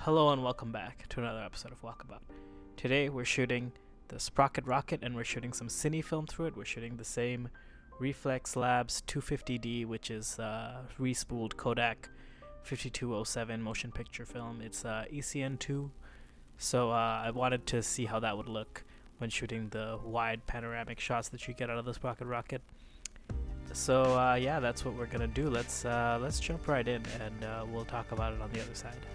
Hello and welcome back to another episode of Walkabout. Today we're shooting the Sprocket Rocket and we're shooting some cine film through it. We're shooting the same REFLX Labs 250D, which is respooled Kodak 5207 motion picture film. It's ECN2, so I wanted to see how that would look when shooting the wide panoramic shots that you get out of the Sprocket Rocket. So yeah, that's what we're gonna do. Let's jump right in and we'll talk about it on the other side.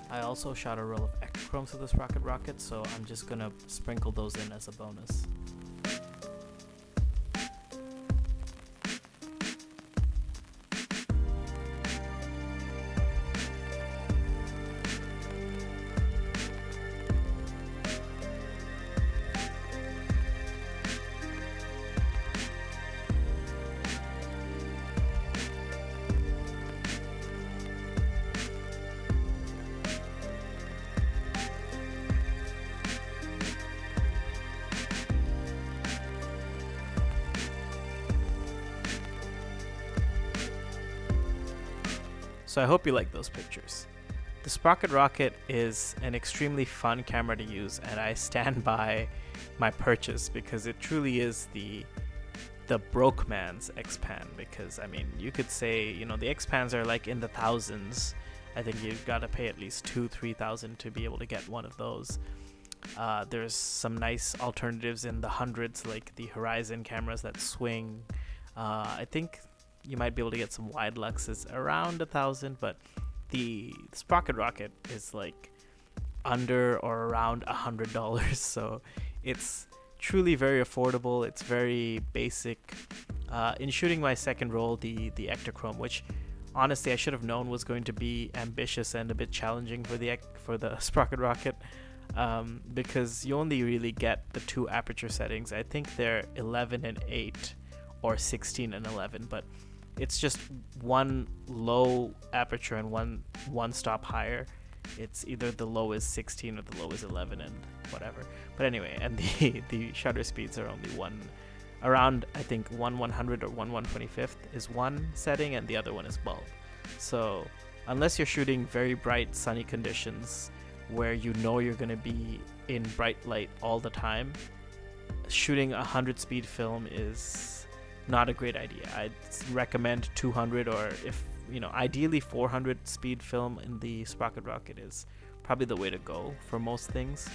I also shot a roll of ektachromes with this Rocket Rocket, so I'm just gonna sprinkle those in as a bonus. So I hope you like those pictures. The Sprocket Rocket is an extremely fun camera to use, and I stand by my purchase because it truly is the broke man's X-Pan. Because I mean, you could say, you know, the X-Pans are like in the thousands. I think you've got to pay at least $2,000-$3,000 to be able to get one of those. There's some nice alternatives in the hundreds, like the Horizon cameras that swing. I think you might be able to get some wide luxes around $1,000, but the Sprocket Rocket is like under or around $100, so it's truly very affordable. It's very basic. In shooting my second roll, the ektachrome, which honestly I should have known was going to be ambitious and a bit challenging for the Sprocket Rocket, because you only really get the two aperture settings. I think they're 11 and 8 or 16 and 11, but it's just one low aperture and one stop higher. It's either the low is 16 or the low is 11 and whatever. But anyway, and the shutter speeds are only around, I think 1/100 or 1/125th is one setting and the other one is bulb. So unless you're shooting very bright sunny conditions where you know you're going to be in bright light all the time, shooting 100 speed film is not a great idea. I'd recommend 200, or if you know, ideally 400 speed film in the Sprocket Rocket is probably the way to go for most things.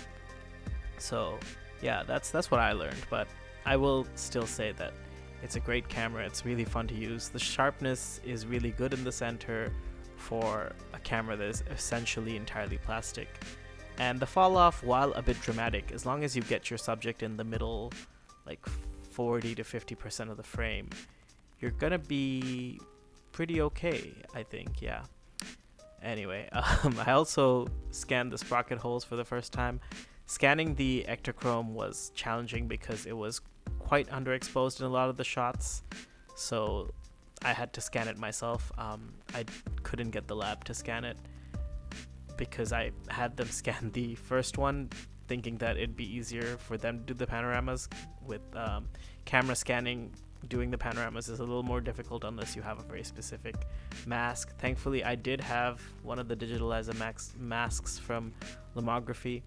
So yeah, that's what I learned, but I will still say that it's a great camera. It's really fun to use. The sharpness is really good in the center for a camera that is essentially entirely plastic, and the fall off, while a bit dramatic, as long as you get your subject in the middle, like 40 to 50% of the frame, you're gonna be pretty okay, I think. Yeah. Anyway, I also scanned the sprocket holes for the first time. Scanning the ektachrome was challenging because it was quite underexposed in a lot of the shots, so I had to scan it myself. I couldn't get the lab to scan it because I had them scan the first one, thinking that it'd be easier for them to do the panoramas. With camera scanning, doing the panoramas is a little more difficult unless you have a very specific mask. Thankfully, I did have one of the digitalizer masks from Lomography,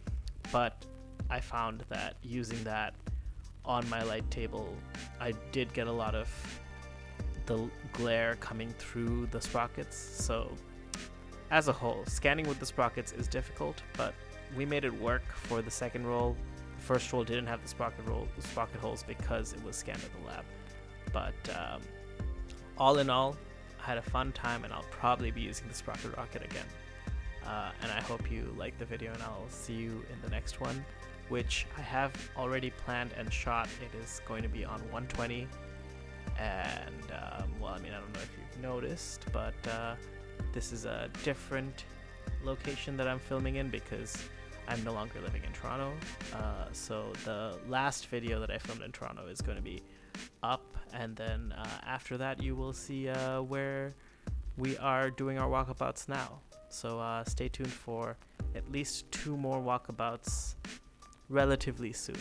but I found that using that on my light table, I did get a lot of the glare coming through the sprockets. So as a whole, scanning with the sprockets is difficult, but we made it work for the second roll. The first roll didn't have the sprocket holes because it was scanned in the lab. But all in all, I had a fun time, and I'll probably be using the Sprocket Rocket again. And I hope you like the video, and I'll see you in the next one, which I have already planned and shot. It is going to be on 120, and well, I mean, I don't know if you've noticed, but this is a different location that I'm filming in because I'm no longer living in Toronto. So the last video that I filmed in Toronto is going to be up, and then after that you will see where we are doing our walkabouts now. So stay tuned for at least 2 more walkabouts relatively soon.